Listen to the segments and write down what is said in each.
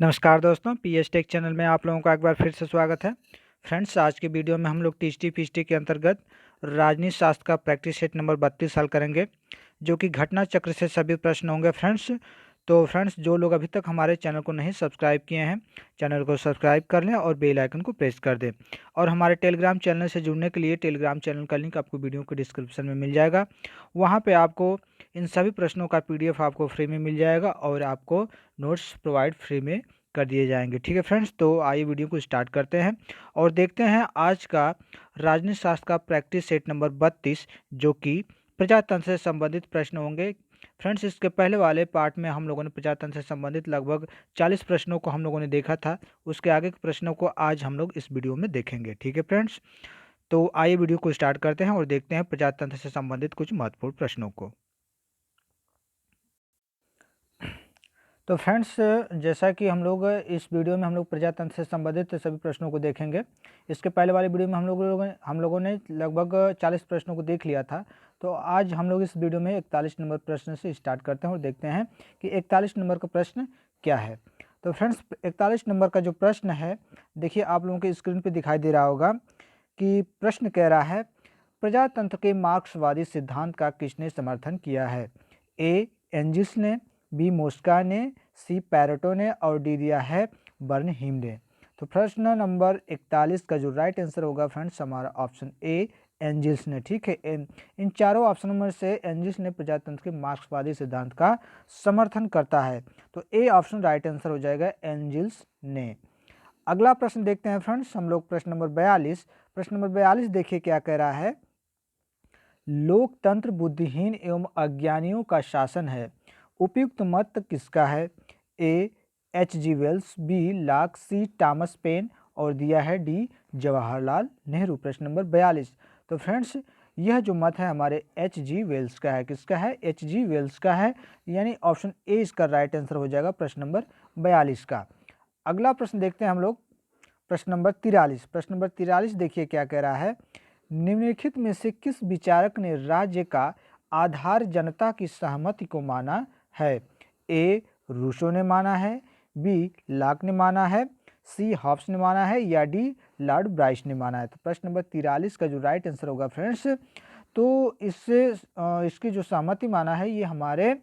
नमस्कार दोस्तों, PS take channel में आप लोगों का एक बार फिर से स्वागत है। फ्रेंड्स, आज के वीडियो में हम लोग टीएसटी पीएसटी के अंतर्गत राजनीति शास्त्र का प्रैक्टिस सेट नंबर 32 हल करेंगे, जो कि घटना चक्र से सभी प्रश्न होंगे। फ्रेंड्स, जो लोग अभी तक हमारे चैनल को नहीं सब्सक्राइब किए हैं, चैनल को सब्सक्राइब कर लें और बेल आइकन को प्रेस कर दें। और हमारे टेलीग्राम चैनल से जुड़ने के लिए टेलीग्राम चैनल का लिंक आपको वीडियो के डिस्क्रिप्शन में मिल जाएगा। वहाँ पे आपको इन सभी प्रश्नों का पीडीएफ आपको फ्री में मिल जाएगा और आपको नोट्स प्रोवाइड फ्री में कर दिए जाएंगे। ठीक है फ्रेंड्स, तो आइए वीडियो को स्टार्ट करते हैं और देखते हैं आज का राजनीति शास्त्र का प्रैक्टिस सेट नंबर 32, जो कि प्रजातंत्र से संबंधित प्रश्न होंगे। फ्रेंड्स, इसके पहले वाले पार्ट में हम लोगों ने प्रजातंत्र से संबंधित लगभग 40 प्रश्नों को हम लोगों ने देखा था। उसके आगे के प्रश्नों को आज हम लोग इस वीडियो में देखेंगे। ठीक है फ्रेंड्स, तो आइए वीडियो को स्टार्ट करते हैं और देखते हैं प्रजातंत्र से संबंधित कुछ महत्वपूर्ण प्रश्नों को। तो फ्रेंड्स, जैसा कि हम लोग इस वीडियो में हम लोग प्रजातंत्र से संबंधित सभी प्रश्नों को देखेंगे। इसके पहले वाले वीडियो में हम लोगों ने लगभग 40 प्रश्नों को देख लिया था। तो आज हम लोग इस वीडियो में 41 नंबर प्रश्न से स्टार्ट करते हैं और देखते हैं कि 41 नंबर का प्रश्न क्या है। तो फ्रेंड्स, 41 नंबर का जो प्रश्न है, देखिए आप लोगों के स्क्रीन पर दिखाई दे रहा होगा कि प्रश्न कह रहा है, प्रजातंत्र के मार्क्सवादी सिद्धांत का किसने समर्थन किया है? ए एंजिल्स ने, बी मोस्का ने, सी पैरेटो ने और डी दिया है बर्नहीम ने। तो प्रश्न नंबर 41 का जो राइट आंसर होगा फ्रेंड्स हमारा ऑप्शन ए एंजिल्स ने। ठीक है, इन चारों ऑप्शनों में से एंजिल्स ने प्रजातंत्र के मार्क्सवादी सिद्धांत का समर्थन करता है, तो ए ऑप्शन राइट आंसर हो जाएगा एंजिल्स ने। अगला प्रश्न देखते हैं फ्रेंड्स हम लोग, प्रश्न नंबर 42। प्रश्न नंबर 42 देखिए क्या कह रहा है, लोकतंत्र बुद्धिहीन एवं अज्ञानियों का शासन है, उपयुक्त मत किसका है? ए H.G. वेल्स, बी लॉक, सी थॉमस पेन और दिया है डी जवाहरलाल नेहरू। प्रश्न नंबर 42। तो फ्रेंड्स, यह जो मत है हमारे H.G. वेल्स का है। किसका है? H.G. वेल्स का है, यानी ऑप्शन ए इसका राइट आंसर हो जाएगा प्रश्न नंबर 42 का। अगला प्रश्न देखते हैं हम लोग, प्रश्न नंबर 43। प्रश्न नंबर 43 देखिए क्या कह रहा है, निम्नलिखित में से किस विचारक ने राज्य का आधार जनता की सहमति को माना है? ए रूसो ने माना है, बी लॉक ने माना है, सी हॉब्स ने माना है या डी लॉर्ड ब्राइस ने माना है। तो प्रश्न नंबर 43 का जो राइट आंसर होगा फ्रेंड्स, तो इससे इसकी जो सहमति माना है ये हमारे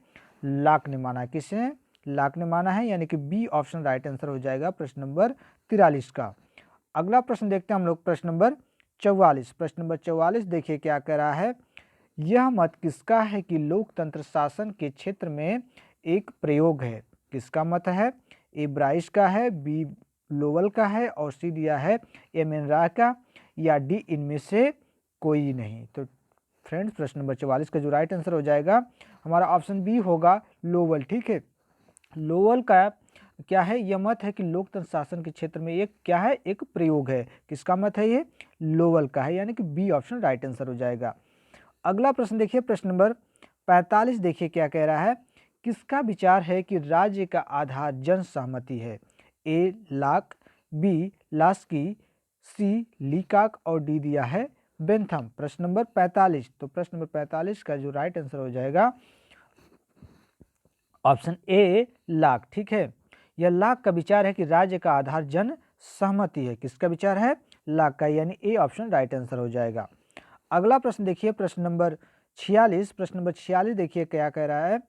लॉक ने माना है। किसने? लॉक ने माना है, यानी कि बी ऑप्शन राइट आंसर हो जाएगा प्रश्न नंबर 43 का। अगला प्रश्न देखते हैं हम लोग, प्रश्न नंबर 44। प्रश्न नंबर 44 देखिए क्या कह रहा है, यह मत किसका है कि लोकतंत्र शासन के क्षेत्र में एक प्रयोग है? किसका मत है? ए ब्राइस का है, बी लोवल का है और सी दिया है एमेनरा का या डी इनमें से कोई नहीं। तो फ्रेंड्स, प्रश्न नंबर 44 का जो राइट आंसर हो जाएगा हमारा ऑप्शन बी होगा लोवल। ठीक है, लोवल का क्या है? यह मत है कि लोकतंत्र शासन के क्षेत्र में एक क्या है? एक प्रयोग है। किसका मत है? ये लोवल का है, यानी कि बी ऑप्शन राइट आंसर हो जाएगा। अगला प्रश्न देखिए, प्रश्न नंबर 45 देखिए क्या कह रहा है, किसका विचार है कि राज्य का आधार जन सहमति है? ए लॉक, बी लास्की, सी लीकाक और डी दिया है बेंथम। प्रश्न नंबर 45। तो प्रश्न नंबर 45 का जो राइट आंसर हो जाएगा ऑप्शन ए लॉक। ठीक है, यह लॉक का विचार है कि राज्य का आधार जन सहमति है। किसका विचार है? लॉक का, यानी ए ऑप्शन राइट आंसर हो जाएगा। अगला प्रश्न देखिए, प्रश्न नंबर 46। प्रश्न नंबर 46 देखिए क्या कह रहा है,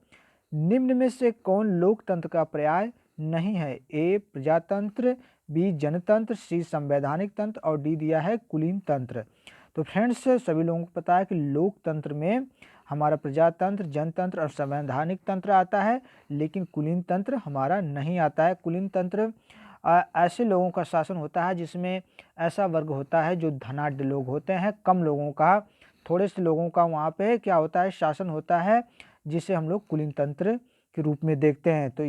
निम्न में से कौन लोकतंत्र का पर्याय नहीं है? ए प्रजातंत्र, बी जनतंत्र, सी संवैधानिक तंत्र और डी दिया है कुलीन तंत्र। तो फ्रेंड्स, सभी लोगों को पता है कि लोकतंत्र में हमारा प्रजातंत्र, जनतंत्र और संवैधानिक तंत्र आता है, लेकिन कुलीन तंत्र हमारा नहीं आता है। कुलीन तंत्र ऐसे लोगों का शासन होता है जिसमें ऐसा वर्ग होता है जो धनाढ्य लोग होते हैं, कम लोगों का, थोड़े से लोगों का वहाँ पे क्या होता है? शासन होता है, जिसे हम लोग कुलीन तंत्र के रूप में देखते हैं। तो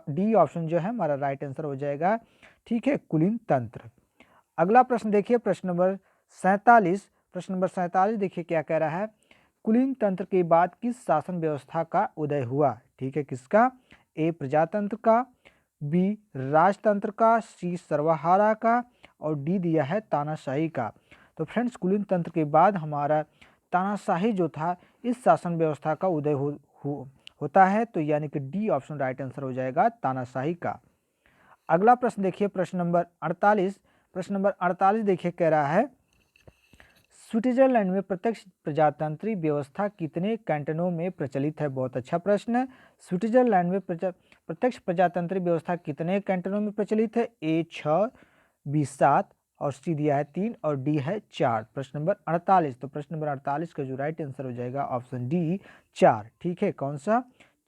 डी ऑप्शन जो है हमारा राइट आंसर हो जाएगा। ठीक है, कुलीन तंत्र। अगला प्रश्न देखिए, प्रश्न नंबर 47। प्रश्न नंबर 47 देखिए क्या कह रहा है, कुलीन तंत्र के बाद किस शासन व्यवस्था का उदय हुआ? ठीक है, किसका? ए प्रजातंत्र का, बी राजतंत्र का, सी सर्वहारा का और डी दिया है तानाशाही का। तो फ्रेंड्स, कुलीन तंत्र के बाद हमारा तानाशाही जो था, इस शासन व्यवस्था का उदय होता है, तो यानी कि डी ऑप्शन राइट आंसर हो जाएगा तानाशाही का। अगला प्रश्न देखिए, प्रश्न नंबर 48। प्रश्न नंबर 48 देखिए कह रहा है, स्विट्जरलैंड में प्रत्यक्ष प्रजातंत्री व्यवस्था कितने कैंटनों में प्रचलित है? बहुत अच्छा प्रश्न है। स्विट्जरलैंड में प्रत्यक्ष प्रजातंत्री व्यवस्था कितने कैंटनों में प्रचलित है? ए 6, बी 7 और सी दिया है 3 और डी है 4। प्रश्न नंबर 48। तो प्रश्न नंबर 48 का जो राइट आंसर हो जाएगा ऑप्शन डी 4। ठीक है, कौन सा?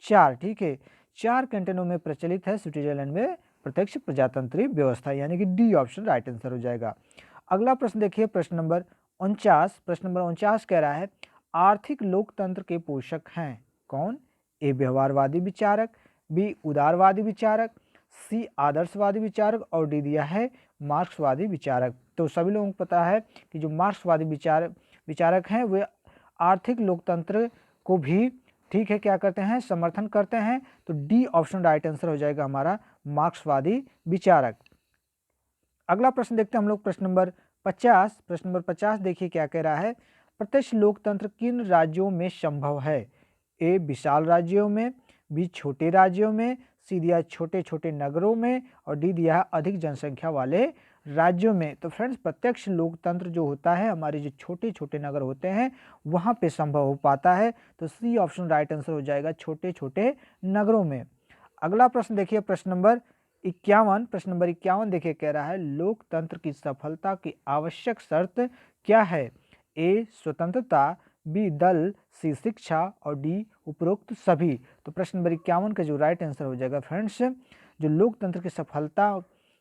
4। ठीक है, 4 कैंटनों में प्रचलित है स्विट्जरलैंड में प्रत्यक्ष प्रजातंत्री व्यवस्था, यानी कि डी ऑप्शन राइट आंसर हो जाएगा। अगला प्रश्न देखिए, प्रश्न नंबर 49। प्रश्न नंबर 49 कह रहा है, आर्थिक लोकतंत्र के पोषक हैं कौन? ए व्यवहारवादी विचारक, बी उदारवादी विचारक, सी आदर्शवादी विचारक और डी दिया है मार्क्सवादी विचारक। तो सभी लोगों को पता है कि जो मार्क्सवादी विचारक हैं वे आर्थिक लोकतंत्र को भी, ठीक है, क्या करते हैं? समर्थन करते हैं। तो डी ऑप्शन राइट आंसर हो जाएगा हमारा मार्क्सवादी विचारक। अगला प्रश्न देखते हैं हम लोग, प्रश्न नंबर 50। प्रश्न नंबर 50 देखिए क्या कह रहा है, प्रत्यक्ष लोकतंत्र किन राज्यों में संभव है? ए विशाल राज्यों में, बी छोटे राज्यों में, सी दिया छोटे छोटे नगरों में और डी दिया है अधिक जनसंख्या वाले राज्यों में। तो फ्रेंड्स, प्रत्यक्ष लोकतंत्र जो होता है हमारे जो छोटे छोटे नगर होते हैं वहाँ पे संभव हो पाता है। तो सी ऑप्शन राइट आंसर हो जाएगा छोटे छोटे नगरों में। अगला प्रश्न देखिए, प्रश्न नंबर 51। प्रश्न नंबर 51 देखिए कह रहा है, लोकतंत्र की सफलता की आवश्यक शर्त क्या है? ए स्वतंत्रता, बी दल, सी शिक्षा और डी उपरोक्त सभी। तो प्रश्न नंबर 51 का जो राइट आंसर हो जाएगा फ्रेंड्स, जो लोकतंत्र की सफलता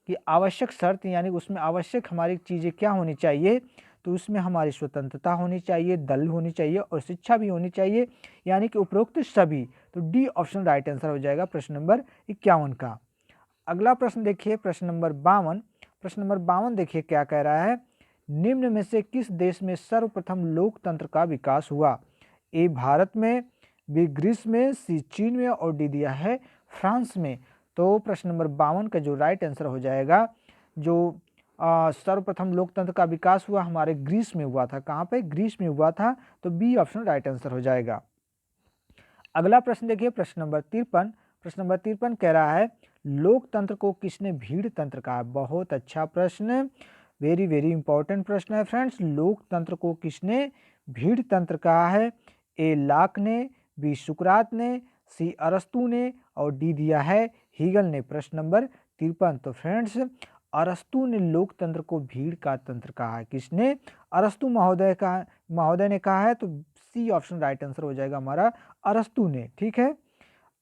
की आवश्यक शर्त, यानी उसमें आवश्यक हमारी चीज़ें क्या होनी चाहिए? तो उसमें हमारी स्वतंत्रता होनी चाहिए, दल होनी चाहिए और शिक्षा भी होनी चाहिए, यानी कि उपरोक्त सभी। तो डी ऑप्शन राइट आंसर हो जाएगा प्रश्न नंबर 51 का। अगला प्रश्न देखिए, प्रश्न नंबर 52। प्रश्न नंबर 52 देखिए क्या कह रहा है, निम्न में से किस देश में सर्वप्रथम लोकतंत्र का विकास हुआ? ए भारत में, बी ग्रीस में, सी चीन में और डी दिया है फ्रांस में। तो प्रश्न नंबर 52 का जो राइट आंसर हो जाएगा, जो सर्वप्रथम लोकतंत्र का विकास हुआ हमारे ग्रीस में हुआ था। कहाँ पे? ग्रीस में हुआ था। तो बी ऑप्शन राइट आंसर हो जाएगा। अगला प्रश्न देखिए, प्रश्न नंबर 53। प्रश्न नंबर 53 कह रहा है, लोकतंत्र को किसने भीड़ तंत्र कहा? बहुत अच्छा प्रश्न, वेरी वेरी इंपॉर्टेंट प्रश्न है फ्रेंड्स। लोकतंत्र को किसने भीड़ तंत्र कहा है? ए लाक ने, बी सुकरात ने, सी अरस्तु ने और डी दिया है हीगल ने। प्रश्न नंबर 53। तो फ्रेंड्स, अरस्तु ने लोकतंत्र को भीड़ का तंत्र कहा है। किसने? अरस्तु महोदय ने कहा है। तो सी ऑप्शन राइट आंसर हो जाएगा हमारा अरस्तु ने। ठीक है,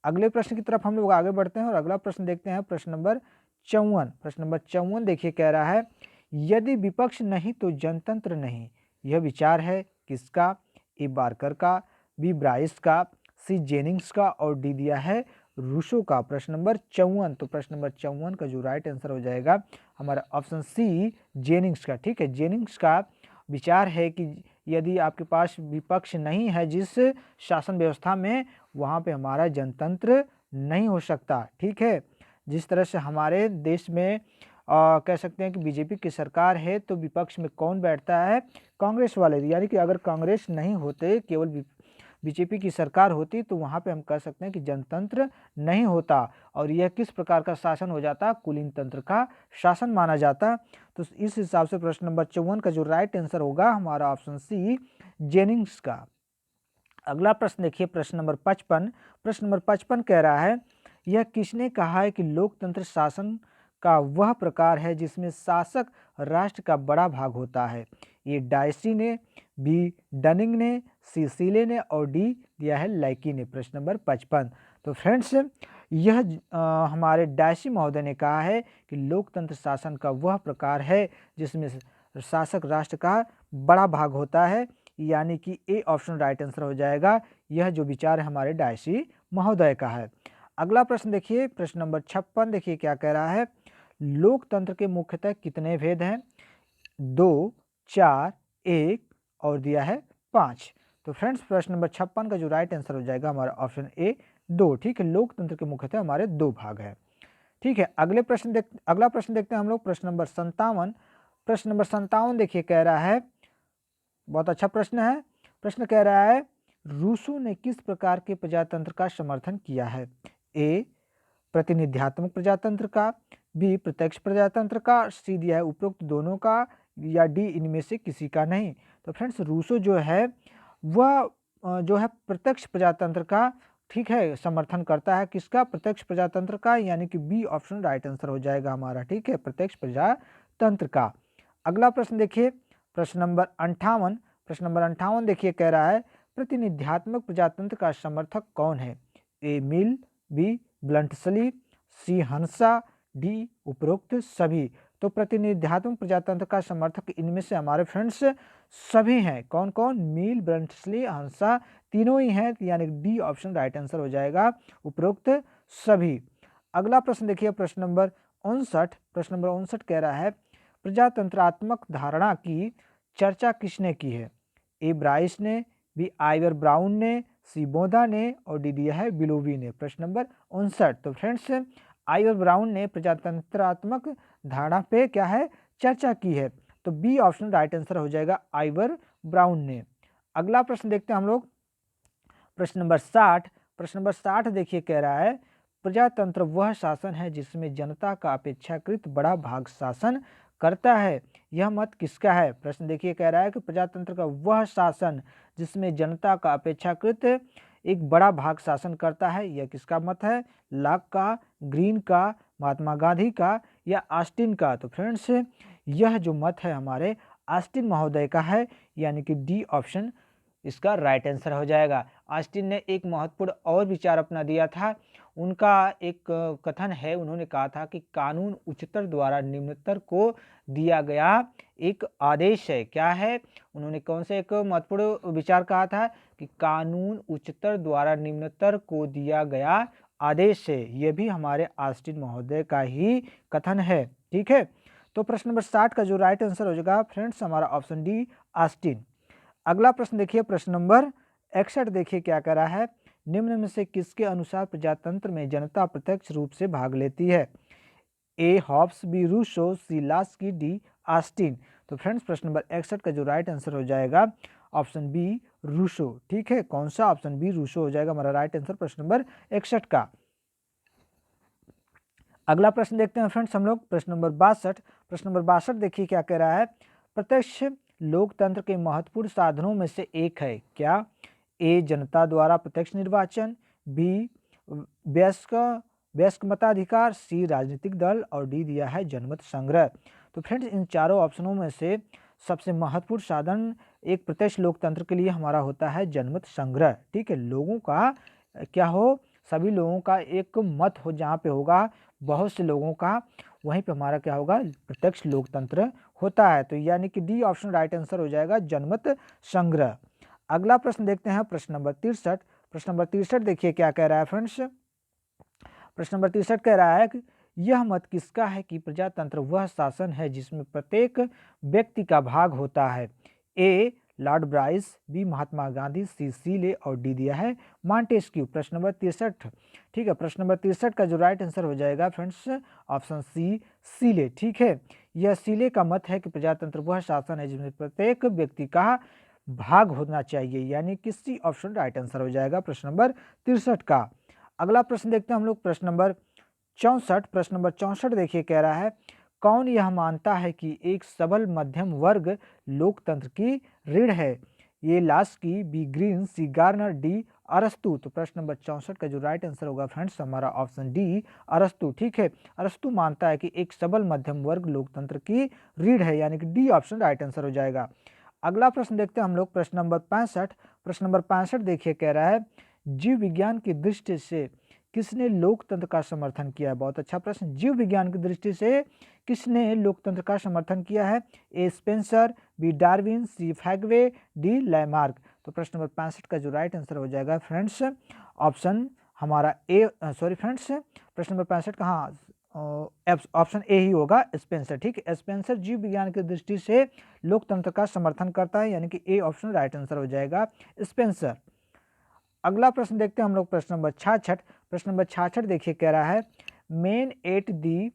अगले प्रश्न की तरफ हम लोग आगे बढ़ते हैं और अगला प्रश्न देखते हैं, प्रश्न नंबर 54। प्रश्न नंबर 54 देखिए कह रहा है, यदि विपक्ष नहीं तो जनतंत्र नहीं, यह विचार है किसका? ए बारकर का, बी ब्राइस का, सी जेनिंग्स का और डी दिया है रूसो का। प्रश्न नंबर 54। तो प्रश्न नंबर 54 का जो राइट आंसर हो जाएगा हमारा ऑप्शन सी जेनिंग्स का। ठीक है, जेनिंग्स का विचार है कि यदि आपके पास विपक्ष नहीं है जिस शासन व्यवस्था में, वहाँ पे हमारा जनतंत्र नहीं हो सकता। ठीक है, जिस तरह से हमारे देश में कह सकते हैं कि बीजेपी की सरकार है तो विपक्ष में कौन बैठता है? कांग्रेस वाले। यानी कि अगर कांग्रेस नहीं होते, केवल बीजेपी की सरकार होती, तो वहाँ पे हम कह सकते हैं कि जनतंत्र नहीं होता और यह किस प्रकार का शासन हो जाता? कुलीन तंत्र का शासन माना जाता। तो इस हिसाब से प्रश्न नंबर 54 का जो राइट आंसर होगा हमारा ऑप्शन सी जेनिंग्स का। अगला प्रश्न देखिए, प्रश्न नंबर 55। प्रश्न नंबर 55 कह रहा है, यह किसने कहा है कि लोकतंत्र शासन का वह प्रकार है जिसमें शासक राष्ट्र का बड़ा भाग होता है? ये डायसी ने, बी डनिंग ने, सी सीले ने और डी दिया है लाइकी ने। प्रश्न नंबर 55। तो फ्रेंड्स, यह हमारे डायसी महोदय ने कहा है कि लोकतंत्र शासन का वह प्रकार है जिसमें शासक राष्ट्र का बड़ा भाग होता है, यानी कि ए ऑप्शन राइट आंसर हो जाएगा। यह जो विचार है हमारे डायसी महोदय का है। अगला प्रश्न देखिए, प्रश्न नंबर 56 देखिए क्या कह रहा है, लोकतंत्र के मुख्यतः कितने भेद हैं? 2, 4, 1 और दिया है 5। तो फ्रेंड्स, प्रश्न नंबर 56 का जो राइट आंसर हो जाएगा हमारा ऑप्शन ए 2। ठीक है, लोकतंत्र के मुख्यतः हमारे 2 भाग हैं। ठीक है, अगला प्रश्न देखते हैं हम लोग, प्रश्न नंबर 57। प्रश्न नंबर 57 देखिए कह रहा है, बहुत अच्छा प्रश्न है। प्रश्न कह रहा है, रूसो ने किस प्रकार के प्रजातंत्र का समर्थन किया है? ए प्रतिनिध्यात्मक प्रजातंत्र का, बी प्रत्यक्ष प्रजातंत्र का, सी दिया है उपरोक्त दोनों का, या डी इनमें से किसी का नहीं। तो फ्रेंड्स रूसो जो है वह जो है प्रत्यक्ष प्रजातंत्र का, ठीक है, समर्थन करता है। किसका? प्रत्यक्ष प्रजातंत्र का, यानी कि बी ऑप्शन राइट आंसर हो जाएगा हमारा, ठीक है, प्रत्यक्ष प्रजातंत्र का। अगला प्रश्न देखिए, प्रश्न नंबर 58। प्रश्न नंबर 58 देखिए, कह रहा है प्रतिनिध्यात्मक प्रजातंत्र का समर्थक कौन है? ए मिल, बी ब्लंटसली, सी हंसा, डी उपरोक्त सभी। तो प्रतिनिध्यात्मक प्रजातंत्र का समर्थक इनमें से हमारे फ्रेंड्स सभी हैं। कौन कौन? मिल, ब्लंटसली, हंसा, तीनों ही हैं, यानी डी ऑप्शन राइट आंसर हो जाएगा, उपरोक्त सभी। अगला प्रश्न देखिए, प्रश्न नंबर 59। प्रश्न नंबर 59 कह रहा है प्रजातंत्रात्मक धारणा की चर्चा किसने की है? ए ब्राइस ने, बी आइवर ब्राउन ने, सी बोधा ने, और डी दिया है बिलोवी ने। प्रश्न नंबर 59। तो फ्रेंड्स आइवर ब्राउन ने प्रजातंत्रात्मक धारणा पे क्या है? चर्चा की है। तो बी ऑप्शन राइट आंसर हो जाएगा, आइवर ब्राउन ने। अगला प्रश्न देखते हैं हम लोग, प्रश्न नंबर 60। प्रश्न नंबर 60 देखिए, कह रहा है प्रजातंत्र वह शासन है जिसमें जनता का अपेक्षाकृत बड़ा भाग शासन करता है, यह मत किसका है? प्रश्न देखिए, कह रहा है कि प्रजातंत्र का वह शासन जिसमें जनता का अपेक्षाकृत एक बड़ा भाग शासन करता है, यह किसका मत है? लॉक का, ग्रीन का, महात्मा गांधी का, या ऑस्टिन का? तो फ्रेंड्स यह जो मत है हमारे ऑस्टिन महोदय का है, यानी कि डी ऑप्शन इसका राइट आंसर हो जाएगा। ऑस्टिन ने एक महत्वपूर्ण और विचार अपना दिया था। उनका एक कथन है, उन्होंने कहा था कि कानून उच्चतर द्वारा निम्नतर को दिया गया एक आदेश है। क्या है? उन्होंने कौन सा एक महत्वपूर्ण विचार कहा था? कि कानून उच्चतर द्वारा निम्नतर को दिया गया आदेश है। यह भी हमारे ऑस्टिन महोदय का ही कथन है, ठीक है। तो प्रश्न नंबर 60 का जो राइट आंसर हो जाएगा फ्रेंड्स हमारा ऑप्शन डी, ऑस्टिन। अगला प्रश्न देखिए, प्रश्न नंबर 61 देखिए क्या कह रहा है, निम्न में से किसके अनुसार प्रजातंत्र में जनता प्रत्यक्ष रूप से भाग लेती है? ए हॉब्स, बी रूसो, सी लास्की, डी ऑस्टिन। तो फ्रेंड्स प्रश्न नंबर 61 का जो राइट आंसर हो जाएगा ऑप्शन बी, रूसो, ठीक है। कौन सा? ऑप्शन बी, रूसो हो जाएगा हमारा राइट आंसर प्रश्न नंबर 61 का। अगला प्रश्न देखते हैं फ्रेंड्स हम लोग, प्रश्न नंबर 62। प्रश्न नंबर 62 देखिए क्या कह रहा है, प्रत्यक्ष लोकतंत्र के महत्वपूर्ण साधनों में से एक है क्या? ए जनता द्वारा प्रत्यक्ष निर्वाचन, बी वयस्क मताधिकार, सी राजनीतिक दल, और डी दिया है जनमत संग्रह। तो फ्रेंड्स इन चारों ऑप्शनों में से सबसे महत्वपूर्ण साधन एक प्रत्यक्ष लोकतंत्र के लिए हमारा होता है जनमत संग्रह, ठीक है। लोगों का क्या हो? सभी लोगों का एक मत हो, जहाँ पे होगा बहुत से लोगों का, वहीं पे हमारा क्या होगा? प्रत्यक्ष लोकतंत्र होता है। तो यानी कि डी ऑप्शन राइट आंसर हो जाएगा, जनमत संग्रह। अगला प्रश्न देखते हैं, प्रश्न नंबर 63। प्रश्न नंबर 63 देखिए क्या कह रहा है फ्रेंड्स, प्रश्न नंबर 63 कह रहा है कि यह मत किसका है कि प्रजातंत्र वह शासन है जिसमें प्रत्येक व्यक्ति का भाग होता है? ए Lord Bryce, B Mahatma Gandhi, सी सीले, और डी दिया है मॉन्टेस्क्यू। प्रश्न नंबर 63, ठीक है। प्रश्न नंबर 63 का जो राइट आंसर हो जाएगा फ्रेंड्स ऑप्शन सी, सीले, ठीक है। यह सीले का मत है कि प्रजातंत्र वह शासन है जिसमें प्रत्येक व्यक्ति का भाग होना चाहिए, यानी कि सी ऑप्शन राइट आंसर हो जाएगा प्रश्न नंबर 63 का। अगला प्रश्न देखते हैं हम लोग, प्रश्न नंबर 64। प्रश्न नंबर 64 देखिए क्या कह रहा है, कौन यह मानता है कि एक सबल मध्यम वर्ग लोकतंत्र की रीढ़ है? ये Laski, be green, C Garner, D अरस्तु। तो प्रश्न नंबर 64 का जो राइट आंसर होगा फ्रेंड्स हमारा ऑप्शन डी, अरस्तु, ठीक है। अरस्तु मानता है कि एक सबल मध्यम वर्ग लोकतंत्र की रीढ़ है, यानी कि डी ऑप्शन राइट आंसर हो जाएगा। अगला प्रश्न देखते हैं हम लोग, प्रश्न नंबर 65। प्रश्न नंबर 65 देखिए कह रहा है, जीव विज्ञान की दृष्टि से किसने लोकतंत्र का समर्थन किया है? बहुत अच्छा प्रश्न। जीव विज्ञान की दृष्टि से किसने लोकतंत्र का समर्थन किया है? ए स्पेंसर, बी डार्विन, सी फैगवे, डी लैमार्क। तो प्रश्न नंबर 65 का जो राइट आंसर हो जाएगा फ्रेंड्स ऑप्शन हमारा ए, सॉरी फ्रेंड्स प्रश्न नंबर 65 का हाँ ऑप्शन ए ही होगा, स्पेंसर, ठीक है। स्पेंसर जीव विज्ञान की दृष्टि से लोकतंत्र का समर्थन करता है, यानी कि ए ऑप्शन राइट आंसर हो जाएगा, स्पेंसर। अगला प्रश्न देखते हैं हम लोग, प्रश्न नंबर 66। प्रश्न नंबर 66 देखिए कह रहा है, main at the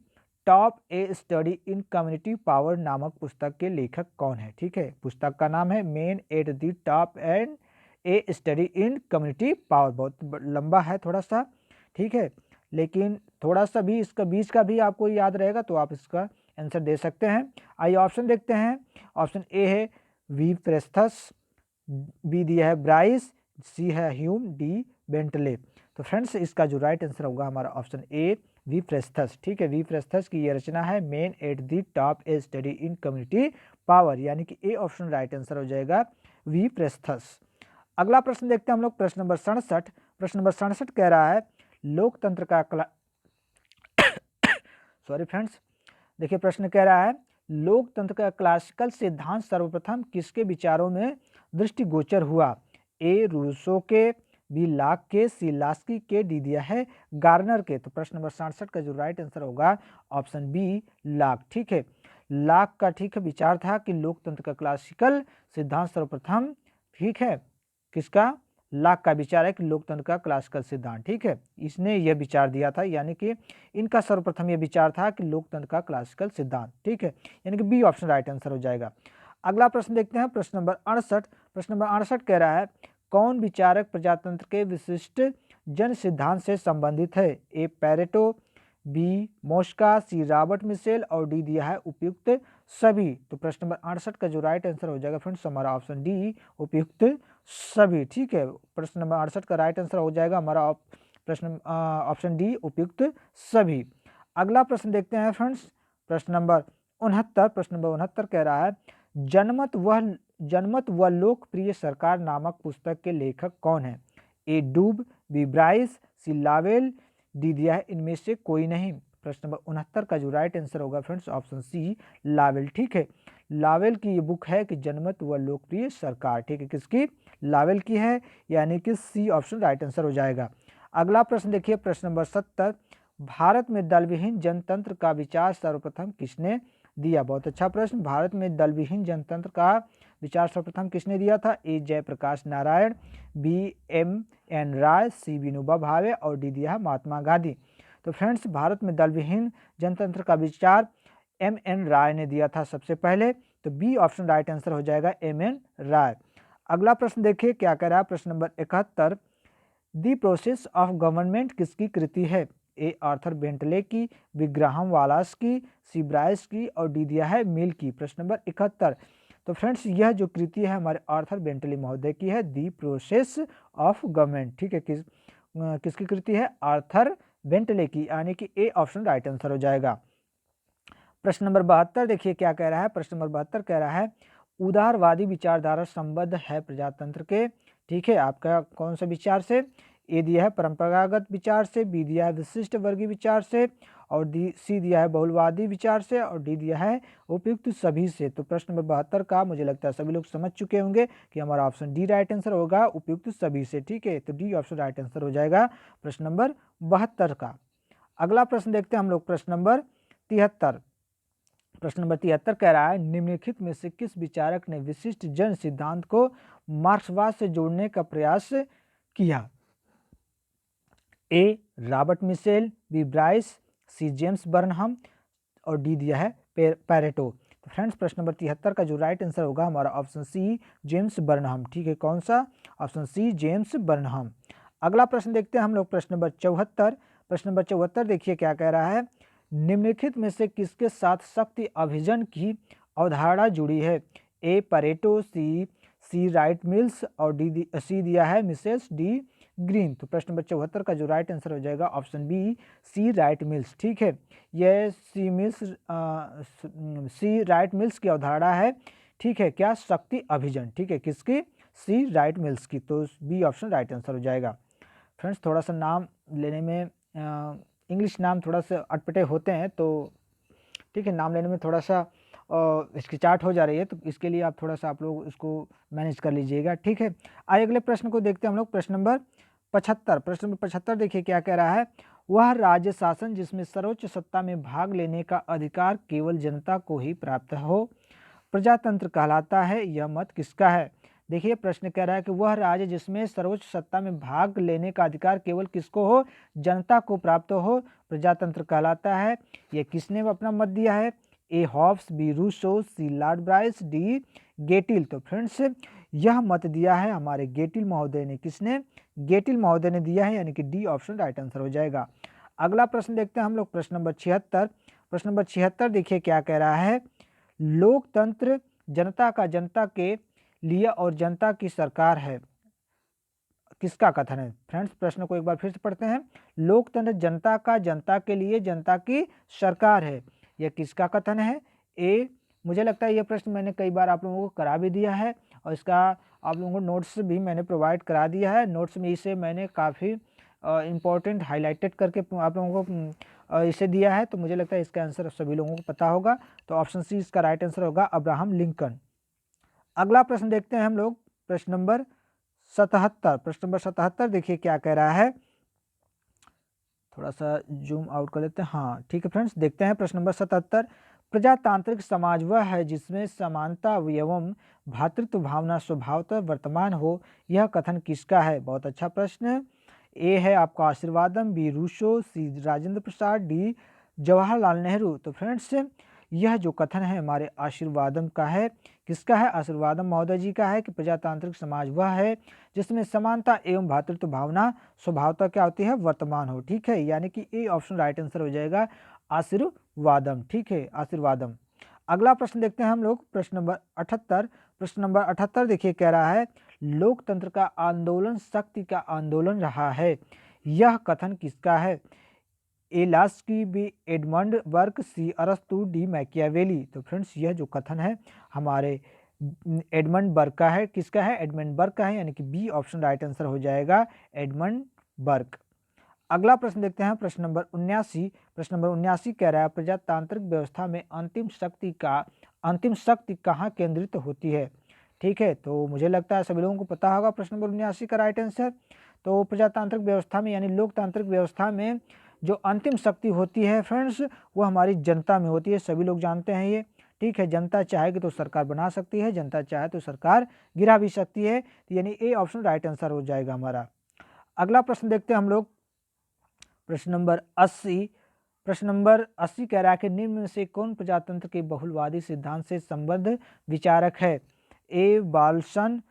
top A study in community power नामक पुस्तक के लेखक कौन है? ठीक है, पुस्तक का नाम है main at the top and A study in community power. बहुत लंबा है थोड़ा सा, ठीक है, लेकिन थोड़ा सा भी इसका बीच का भी आपको याद रहेगा तो आप इसका आंसर दे सकते हैं। आइए ऑप्शन देखते हैं। ऑप्शन ए है वी प्रेस्थस, बी दिया है ब्राइस, सी है ह्यूम, डी बेंटले। तो फ्रेंड्स इसका जो राइट आंसर होगा हमारा ऑप्शन ए वी प्रेस्थस। ठीक है, वी प्रेस्थस की ये रचना है main at the top A study in community power, यानी कि ए ऑप्शन राइट आंसर हो जाएगा वी प्रेस्थस। अगला प्रश्न देखते हैं हम लोग, प्रश्न नंबर 67। प्रश्न नंबर 67 कह रहा है लोकतंत्र का सॉरी फ्रेंड्स, देखिए प्रश्न कह रहा है लोकतंत्र का क्लासिकल सिद्धांत सर्वप्रथम किसके विचारों में दृष्टिगोचर हुआ? ए रूसो के, बी लाक के, सी लास्की के, डी दिया है गार्नर के। तो प्रश्न नंबर 67 का जो राइट आंसर होगा ऑप्शन बी लाक। ठीक है, लाक का ठीक है विचार था कि लोकतंत्र का क्लासिकल सिद्धांत सर्वप्रथम, ठीक है, किसका? लाक का विचार है कि लोकतंत्र का क्लासिकल सिद्धांत। ठीक है, इसने यह विचार दिया था, यानी कि इनका सर्वप्रथम यह विचार था कि लोकतंत्र का क्लासिकल सिद्धांत। ठीक है, यानी कि बी ऑप्शन राइट आंसर हो जाएगा। अगला प्रश्न देखते हैं, प्रश्न नंबर 68। प्रश्न नंबर 68 कह रहा है कौन विचारक प्रजातंत्र के विशिष्ट जन सिद्धांत से संबंधित है? A Pareto, B Mosca, C Robert Michel और डी दिया है उपयुक्त सभी। तो प्रश्न नंबर 68 का जो राइट आंसर हो जाएगा फ्रेंड्स हमारा ऑप्शन डी उपयुक्त सभी। ठीक है, प्रश्न नंबर 68 का राइट आंसर हो जाएगा हमारा प्रश्न ऑप्शन डी उपयुक्त सभी। अगला प्रश्न देखते हैं फ्रेंड्स, प्रश्न नंबर 69। प्रश्न नंबर 69 कह रहा है जनमत व लोकप्रिय सरकार नामक पुस्तक के लेखक कौन है? ए डूब, बी ब्राइस, सी लावेल, डी दिया है इनमें से कोई नहीं। प्रश्न नंबर 69 का जो राइट आंसर होगा फ्रेंड्स ऑप्शन सी लावेल। ठीक है, लावेल की ये बुक है कि जनमत व लोकप्रिय सरकार। ठीक है, किसकी? लावेल की है, यानी कि सी ऑप्शन राइट आंसर हो जाएगा। अगला प्रश्न देखिए, प्रश्न नंबर 70। भारत में दलविहीन जनतंत्र का विचार सर्वप्रथम किसने दिया? बहुत अच्छा प्रश्न। भारत में दलविहीन जनतंत्र का विचार सर्वप्रथम किसने दिया था? ए जयप्रकाश नारायण, बी एम.एन. राय, सी विनोबा भावे और डी दिया महात्मा गांधी। तो फ्रेंड्स भारत में दलविहीन जनतंत्र का विचार एम.एन. राय ने दिया था सबसे पहले, तो बी ऑप्शन राइट आंसर हो जाएगा एम.एन. राय। अगला प्रश्न देखिए क्या कह रहा है, प्रश्न number 71। The process of government किसकी कृति है? ए आर्थर बेंटले की, बी ग्राहम वालास की, सी ब्राइस की और डी दिया है मिल की। प्रश्न नंबर 71। तो फ्रेंड्स यह जो कृति है हमारे आर्थर बेंटले महोदय की है, दी प्रोसेस ऑफ गवर्नमेंट। ठीक है, किसकी कृति है? आर्थर बेंटले की, यानी कि ए ऑप्शन राइट आंसर हो जाएगा। प्रश्न नंबर 72 देखिए क्या कह रहा है, प्रश्न नंबर 72 कह रहा है उदारवादी विचारधारा संबद्ध है प्रजातंत्र के। ठीक है, आपका कौन सा विचार से? ए दिया है परंपरागत विचार से, बी दिया है विशिष्ट वर्गीय विचार से और सी दिया है बहुलवादी विचार से और डी दिया है उपयुक्त सभी से। तो प्रश्न नंबर 72 का मुझे लगता है सभी लोग समझ चुके होंगे कि हमारा ऑप्शन डी राइट आंसर होगा उपयुक्त सभी से। ठीक है, तो डी ऑप्शन राइट आंसर हो जाएगा प्रश्न नंबर 72 का। अगला प्रश्न देखते हैं हम लोग, प्रश्न नंबर 73। प्रश्न नंबर 73 कह रहा है निम्नलिखित में से किस विचारक ने विशिष्ट जन सिद्धांत को मार्क्सवाद से जोड़ने का प्रयास किया? A Robert Michel, B Bryce, C James Burnham और डी दिया है पैरेटो। तो फ्रेंड्स प्रश्न नंबर 73 का जो राइट आंसर होगा हमारा ऑप्शन सी जेम्स बर्नहम। ठीक है, कौन सा? Option C James Burnham. अगला प्रश्न देखते हैं हम लोग, प्रश्न नंबर 74। प्रश्न नंबर 74 देखिए क्या कह रहा है निम्नलिखित में से किसके साथ शक्ति अभिजन की अवधारणा जुड़ी है? ए परेटो, सी राइट मिल्स और डी सी दिया है मिसेस डी ग्रीन। तो प्रश्न नंबर 74 का जो राइट आंसर हो जाएगा option B C right mills. ठीक है, यह सी राइट मिल्स की अवधारणा है। ठीक है, क्या? शक्ति अभिजन। ठीक है, किसकी? सी राइट मिल्स की। तो बी ऑप्शन राइट आंसर हो जाएगा। फ्रेंड्स थोड़ा सा नाम लेने में इंग्लिश नाम थोड़ा सा अटपटे होते हैं, तो ठीक है नाम लेने में थोड़ा सा हिचकिचाहट हो जा रही है, तो इसके लिए आप थोड़ा सा आप लोग इसको मैनेज कर लीजिएगा। ठीक है, आइए अगले प्रश्न को देखते हैं हम लोग, प्रश्न नंबर 75। प्रश्न नंबर 75 देखिए क्या कह रहा है वह राज्य शासन जिसमें सर्वोच्च सत्ता में भाग लेने का अधिकार केवल जनता को ही प्राप्त हो प्रजातंत्र कहलाता है, यह मत किसका है? देखिए प्रश्न कह रहा है कि वह राज्य जिसमें सर्वोच्च सत्ता में भाग लेने का अधिकार केवल किसको हो? जनता को प्राप्त हो प्रजातंत्र कहलाता है। यह किसने अपना मत दिया है? ए हॉब्स, बी रूसो, सी लॉर्ड ब्राइस, डी गेटिल। तो फ्रेंड्स यह मत दिया है हमारे गेटिल महोदय ने। किसने? गेटिल महोदय ने दिया है, यानी कि डी ऑप्शन राइट आंसर हो जाएगा। अगला प्रश्न देखते हैं हम लोग, प्रश्न नंबर 76। प्रश्न नंबर 76 देखिए क्या कह रहा है। लोकतंत्र जनता का जनता के लिए और जनता की सरकार है, किसका कथन है? फ्रेंड्स प्रश्न को एक बार फिर से पढ़ते हैं। लोकतंत्र जनता का जनता के लिए जनता की सरकार है, यह किसका कथन है? ए, मुझे लगता है यह प्रश्न मैंने कई बार आप लोगों को करा भी दिया है और इसका आप लोगों को नोट्स भी मैंने प्रोवाइड करा दिया है। नोट्स में इसे मैंने काफ़ी इम्पोर्टेंट हाईलाइटेड करके आप लोगों को इसे दिया है, तो मुझे लगता है इसका आंसर सभी लोगों को पता होगा। तो ऑप्शन सी इसका राइट आंसर होगा, अब्राहम लिंकन। अगला प्रश्न देखते हैं हम लोग, प्रश्न नंबर 77। प्रश्न नंबर 77 देखिए क्या कह रहा है। थोड़ा सा जूम आउट कर लेते हैं। हाँ ठीक है फ्रेंड्स, देखते हैं प्रश्न नंबर 77। प्रजातांत्रिक समाज वह है जिसमें समानता एवं भ्रातृत्व भावना स्वभावतः वर्तमान हो, यह कथन किसका है? बहुत अच्छा प्रश्न है। ए है आपका आशीर्वादम, बी रूसो, सी राजेंद्र प्रसाद, डी जवाहरलाल नेहरू। तो फ्रेंड्स यह जो कथन है हमारे आशीर्वादम का है। किसका है? आशीर्वादम महोदय जी का है कि प्रजातांत्रिक समाज वह है जिसमें समानता एवं भ्रातृत्व भावना स्वभावतः क्या होती है? वर्तमान हो। ठीक है, यानी कि ए ऑप्शन राइट आंसर हो जाएगा, आशीर्वादम। ठीक है, आशीर्वादम। अगला प्रश्न देखते हैं हम लोग, प्रश्न नंबर 78। प्रश्न नंबर 78 देखिए कह रहा है, लोकतंत्र का आंदोलन शक्ति का आंदोलन रहा है, यह कथन किसका है? ए लास्की, बी एडमंड बर्क, सी अरस्तु, डी मैकियावेली। तो फ्रेंड्स यह जो कथन है हमारे एडमंड बर्क का है। किसका है? एडमंड बर्क का है, यानी कि बी ऑप्शन राइट आंसर हो जाएगा, एडमंड बर्क। अगला प्रश्न देखते हैं, प्रश्न नंबर 79। प्रश्न नंबर 79 कह रहा है, प्रजातांत्रिक व्यवस्था में अंतिम शक्ति कहाँ केंद्रित होती है? ठीक है, तो मुझे लगता है सभी लोगों को पता होगा प्रश्न नंबर 79 का राइट आंसर। तो प्रजातांत्रिक व्यवस्था में यानी लोकतांत्रिक व्यवस्था में जो अंतिम शक्ति होती है फ्रेंड्स, वो हमारी जनता में होती है। सभी लोग जानते हैं ये। ठीक है, जनता चाहेगी तो सरकार बना सकती है, जनता चाहे तो सरकार गिरा भी सकती है, तो यानी ए ऑप्शन राइट आंसर हो जाएगा हमारा। अगला प्रश्न देखते हैं हम लोग, प्रश्न नंबर 80। प्रश्न नंबर 80 कह रहा है कि निम्न में से कौन प्रजातंत्र के बहुलवादी सिद्धांत से संबद्ध विचारक है? ए वाल्सन,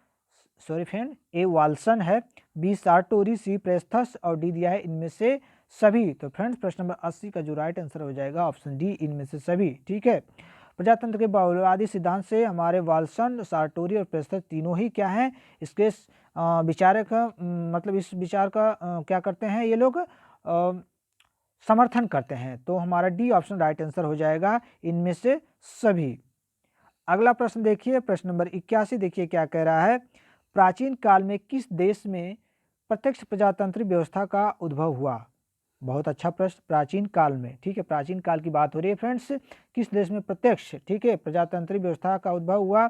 सॉरी फ्रेंड, ए वाल्सन है, बी सार्टोरी, सी प्रेस्थस और डी दिया है इनमें से सभी। तो फ्रेंड्स प्रश्न नंबर 80 का जो राइट आंसर हो जाएगा ऑप्शन डी, इनमें से सभी। ठीक है, प्रजातंत्र के बहुलवादी सिद्धांत से हमारे वाल्सन, सार्टोरी और प्रेस्थस तीनों ही क्या हैं? इसके विचारक, मतलब इस विचार का क्या करते हैं ये लोग? समर्थन करते हैं। तो हमारा डी ऑप्शन राइट आंसर हो जाएगा, इनमें से सभी। अगला प्रश्न देखिए, प्रश्न नंबर 81 देखिए क्या कह रहा है। प्राचीन काल में किस देश में प्रत्यक्ष प्रजातंत्री व्यवस्था का उद्भव हुआ? बहुत अच्छा प्रश्न, प्राचीन काल में। ठीक है, प्राचीन काल की बात हो रही है फ्रेंड्स, किस देश में प्रत्यक्ष, ठीक है, प्रजातंत्री व्यवस्था का उद्भव हुआ?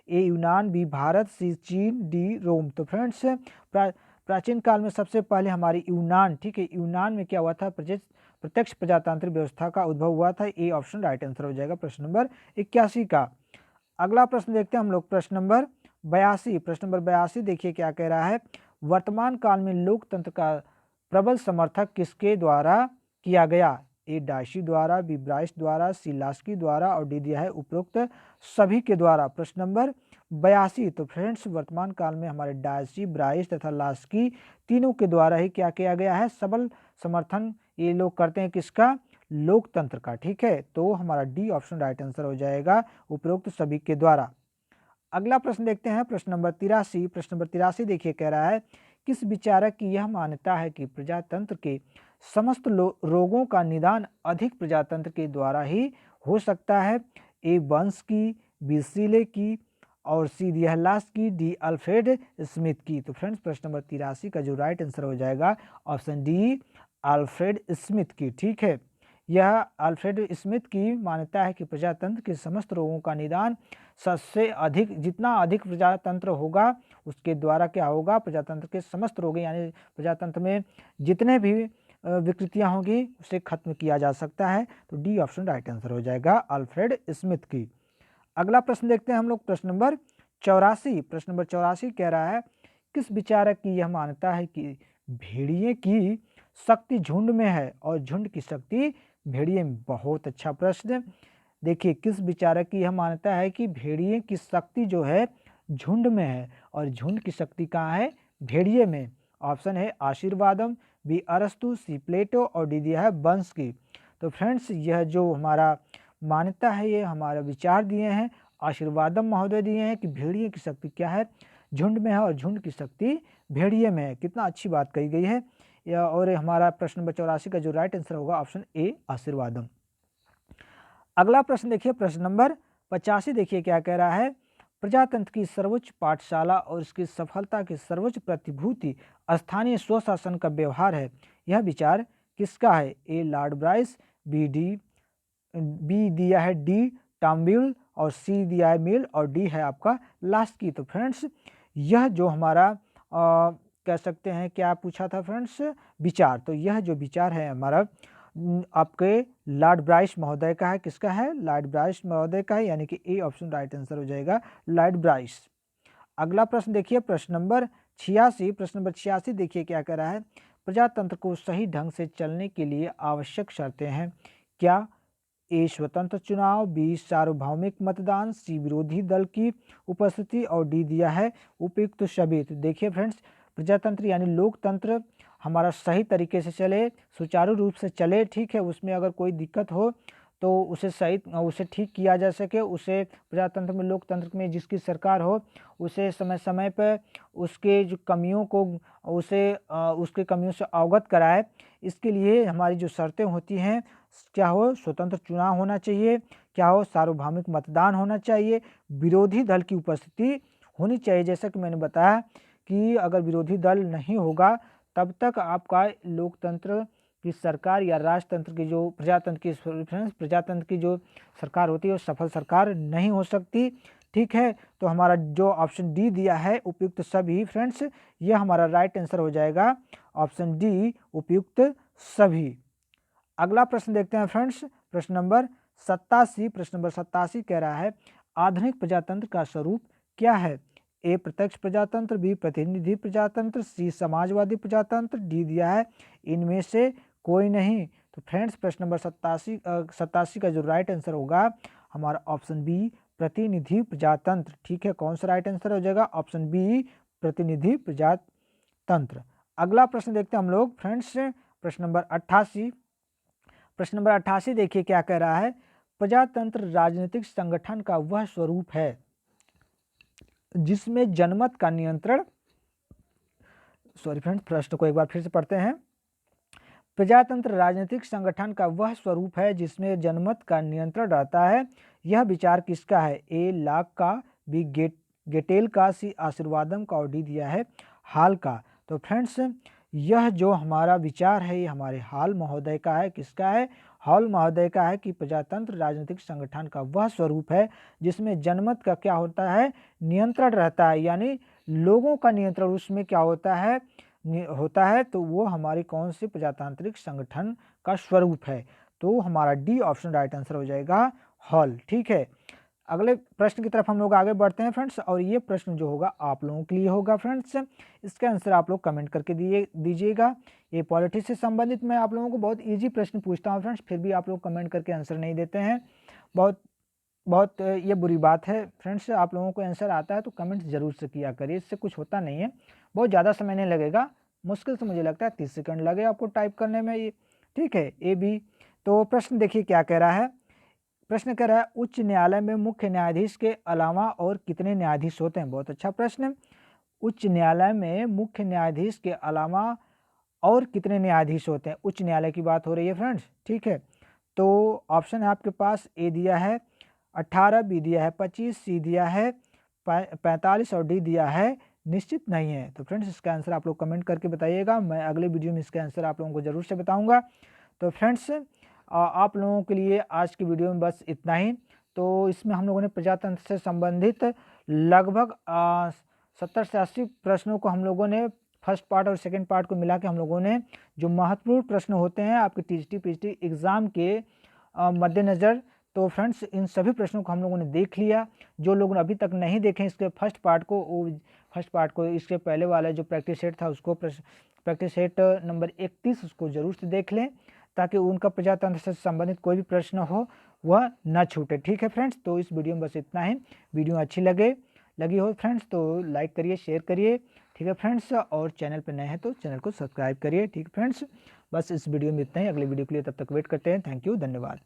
ए यूनान, बी भारत, सी चीन, डी रोम। तो फ्रेंड्स प्राचीन काल में सबसे पहले हमारी यूनान, ठीक है, यूनान में क्या हुआ था? प्रत्यक्ष प्रजातांत्रिक व्यवस्था का उद्भव हुआ था। ए ऑप्शन राइट आंसर हो जाएगा प्रश्न नंबर 81 का। अगला प्रश्न देखते हैं हम लोग, प्रश्न नंबर 82। प्रश्न नंबर 82 देखिए क्या कह रहा है। वर्तमान काल में लोकतंत्र का प्रबल समर्थक किसके द्वारा किया गया? ए डायसी द्वारा, बी ब्राइस द्वारा, सी लास्की द्वारा और डी दिया है उपरोक्त सभी के द्वारा। प्रश्न नंबर 82। तो फ्रेंड्स वर्तमान काल में हमारे डायसी, ब्राइस तथा लास्की तीनों के द्वारा ही क्या किया गया है? सबल समर्थन ये लोग करते हैं किसका? लोकतंत्र का। ठीक है, तो हमारा डी ऑप्शन राइट आंसर हो जाएगा, उपरोक्त सभी के द्वारा। अगला प्रश्न देखते हैं, प्रश्न नंबर 83। प्रश्न नंबर 83 देखिए कह रहा है, किस विचारक की यह मान्यता है कि प्रजातंत्र के समस्त रोगों का निदान अधिक प्रजातंत्र के द्वारा ही हो सकता है? ए बंस की, बी सीले की और सी दिहलास की, डी अल्फ्रेड स्मिथ की। तो फ्रेंड्स प्रश्न नंबर 83 का जो राइट आंसर हो जाएगा ऑप्शन डी, अल्फ्रेड स्मिथ की। ठीक है, यह अल्फ्रेड स्मिथ की मान्यता है कि प्रजातंत्र के समस्त रोगों का निदान सबसे अधिक, जितना अधिक प्रजातंत्र होगा उसके द्वारा क्या होगा? प्रजातंत्र के समस्त रोग यानी प्रजातंत्र में जितने भी विकृतियां होंगी उसे खत्म किया जा सकता है। तो डी ऑप्शन राइट आंसर हो जाएगा, अल्फ्रेड स्मिथ की। अगला प्रश्न देखते हैं हम लोग, प्रश्न नंबर 84। प्रश्न नंबर 84 कह रहा है, किस विचारक की यह मान्यता है कि भेड़िए की शक्ति झुंड में है और झुंड की शक्ति भेड़िए में? बहुत अच्छा प्रश्न। देखिए, किस विचारक की यह मान्यता है कि भेड़िए की शक्ति जो है झुंड में है और झुंड की शक्ति कहाँ है? भेड़िए में। ऑप्शन है आशीर्वादम, बी अरस्तु, सी प्लेटो और डी दिया है वंश की। तो फ्रेंड्स यह जो हमारा मान्यता है, ये हमारा विचार दिए हैं आशीर्वादम महोदय दिए हैं कि भेड़िए की शक्ति क्या है, झुंड में है और झुंड की शक्ति भेड़िए में है। कितना अच्छी बात कही गई है। और हमारा प्रश्न नंबर 84 का जो राइट आंसर होगा ऑप्शन ए आशीर्वादम। अगला प्रश्न देखिए, प्रश्न नंबर 85 देखिए क्या कह रहा है। प्रजातंत्र की सर्वोच्च पाठशाला और इसकी सफलता की सर्वोच्च प्रतिभूति स्थानीय स्वशासन का व्यवहार है। यह विचार किसका है? ए लॉर्ड ब्राइस, बी दिया है डी टॉम्ब्यूल और सी दिया है मिल और डी है आपका लास्ट की। तो फ्रेंड्स यह जो हमारा कह सकते हैं क्या पूछा था फ्रेंड्स, विचार। तो यह जो विचार है हमारा आपके लॉर्ड ब्राइस महोदय का है। किसका है? लॉर्ड ब्राइस महोदय का है, यानी कि ए ऑप्शन राइट आंसर हो जाएगा लॉर्ड ब्राइस। अगला प्रश्न देखिए, प्रश्न नंबर 86। प्रश्न नंबर 86 देखिए क्या कह रहा है। प्रजातंत्र को सही ढंग से चलने के लिए आवश्यक शर्तें हैं। क्या? ए स्वतंत्र चुनाव, बी सार्वभौमिक मतदान, सी विरोधी दल की उपस्थिति और डी दिया है उपयुक्त सभी। तो देखिए फ्रेंड्स, प्रजातंत्र यानी लोकतंत्र हमारा सही तरीके से चले, सुचारू रूप से चले, ठीक है। उसमें अगर कोई दिक्कत हो तो उसे ठीक किया जा सके। उसे प्रजातंत्र में, लोकतंत्र में जिसकी सरकार हो, उसे समय समय पर उसके जो कमियों को उसके कमियों से अवगत कराए। इसके लिए हमारी जो शर्तें होती हैं, क्या हो? स्वतंत्र चुनाव होना चाहिए, क्या हो? सार्वभौमिक मतदान होना चाहिए, विरोधी दल की उपस्थिति होनी चाहिए। जैसा कि मैंने बताया कि अगर विरोधी दल नहीं होगा तब तक आपका लोकतंत्र की सरकार या राजतंत्र की जो प्रजातंत्र की जो सरकार होती है वो सफल सरकार नहीं हो सकती, ठीक है। तो हमारा जो ऑप्शन डी दिया है उपयुक्त सभी, फ्रेंड्स यह हमारा राइट आंसर हो जाएगा ऑप्शन डी उपयुक्त सभी। अगला प्रश्न देखते हैं फ्रेंड्स, प्रश्न नंबर 87। प्रश्न नंबर 87 कह रहा है आधुनिक प्रजातंत्र का स्वरूप क्या है? ए प्रत्यक्ष प्रजातंत्र, बी प्रतिनिधि प्रजातंत्र, सी समाजवादी प्रजातंत्र, डी दिया है इनमें से कोई नहीं। तो फ्रेंड्स प्रश्न नंबर 87 का जो राइट आंसर होगा हमारा ऑप्शन बी प्रतिनिधि प्रजातंत्र, ठीक है। कौन सा राइट आंसर हो जाएगा? ऑप्शन बी प्रतिनिधि प्रजातंत्र। अगला प्रश्न देखते हैं हम लोग फ्रेंड्स, प्रश्न नंबर 88। प्रश्न नंबर 88 देखिए क्या कह रहा है। प्रजातंत्र राजनीतिक संगठन का वह स्वरूप है जिसमें जनमत का नियंत्रण, सॉरी फ्रेंड्स प्रश्न को एक बार फिर से पढ़ते हैं। प्रजातंत्र राजनीतिक संगठन का वह स्वरूप है जिसमें जनमत का नियंत्रण रहता है। यह विचार किसका है? ए लाक का, बी गेटेल का, सी आशीर्वादम का और डी दिया है हाल का। तो फ्रेंड्स यह जो हमारा विचार है ये हमारे हॉल महोदय का है। किसका है? हॉल महोदय का है कि प्रजातंत्र राजनीतिक संगठन का वह स्वरूप है जिसमें जनमत का क्या होता है? नियंत्रण रहता है, यानी लोगों का नियंत्रण उसमें क्या होता है? तो वो हमारी कौन सी प्रजातांत्रिक संगठन का स्वरूप है? तो हमारा डी ऑप्शन राइट आंसर हो जाएगा हॉल, ठीक है। अगले प्रश्न की तरफ हम लोग आगे बढ़ते हैं फ्रेंड्स, और ये प्रश्न जो होगा आप लोगों के लिए होगा फ्रेंड्स। इसका आंसर आप लोग कमेंट करके दीजिएगा। ये पॉलिटिक्स से संबंधित मैं आप लोगों को बहुत इजी प्रश्न पूछता हूँ फ्रेंड्स, फिर भी आप लोग कमेंट करके आंसर नहीं देते हैं। बहुत ये बुरी बात है फ्रेंड्स। आप लोगों को आंसर आता है तो कमेंट जरूर से किया करिए, इससे कुछ होता नहीं है। बहुत ज़्यादा समय नहीं लगेगा, मुश्किल से मुझे लगता है 30 सेकंड लगे आपको टाइप करने में ये, ठीक है। A B. तो प्रश्न देखिए क्या कह रहा है। प्रश्न कह रहा है उच्च न्यायालय में मुख्य न्यायाधीश के अलावा और कितने न्यायाधीश होते हैं? बहुत अच्छा प्रश्न। उच्च न्यायालय में मुख्य न्यायाधीश के अलावा और कितने न्यायाधीश होते हैं? उच्च न्यायालय की बात हो रही है फ्रेंड्स, ठीक है। तो ऑप्शन है आपके पास, ए दिया है 18, बी दिया है 25, सी दिया है 45 और डी दिया है निश्चित नहीं है। तो फ्रेंड्स इसका आंसर आप लोग कमेंट करके बताइएगा, मैं अगले वीडियो में इसका आंसर आप लोगों को जरूर से बताऊंगा। तो फ्रेंड्स आप लोगों के लिए आज की वीडियो में बस इतना ही। तो इसमें हम लोगों ने प्रजातंत्र से संबंधित लगभग 70 से 80 प्रश्नों को हम लोगों ने फर्स्ट पार्ट और सेकंड पार्ट को मिला के हम लोगों ने जो महत्वपूर्ण प्रश्न होते हैं आपके टीजीटी पीजीटी एग्ज़ाम के मद्देनज़र, तो फ्रेंड्स इन सभी प्रश्नों को हम लोगों ने देख लिया। जो लोग अभी तक नहीं देखें इसके फर्स्ट पार्ट को इसके पहले वाला जो प्रैक्टिस सेट था उसको प्रैक्टिस सेट नंबर 31 उसको जरूर से देख लें, ताकि उनका प्रजातंत्र से संबंधित कोई भी प्रश्न हो वह न छूटे, ठीक है फ्रेंड्स। तो इस वीडियो में बस इतना ही। वीडियो अच्छी लगी हो फ्रेंड्स तो लाइक करिए, शेयर करिए, ठीक है फ्रेंड्स, और चैनल पर नए हैं तो चैनल को सब्सक्राइब करिए। ठीक है फ्रेंड्स, बस इस वीडियो में इतना ही। अगले वीडियो के लिए तब तक वेट करते हैं। थैंक यू, धन्यवाद।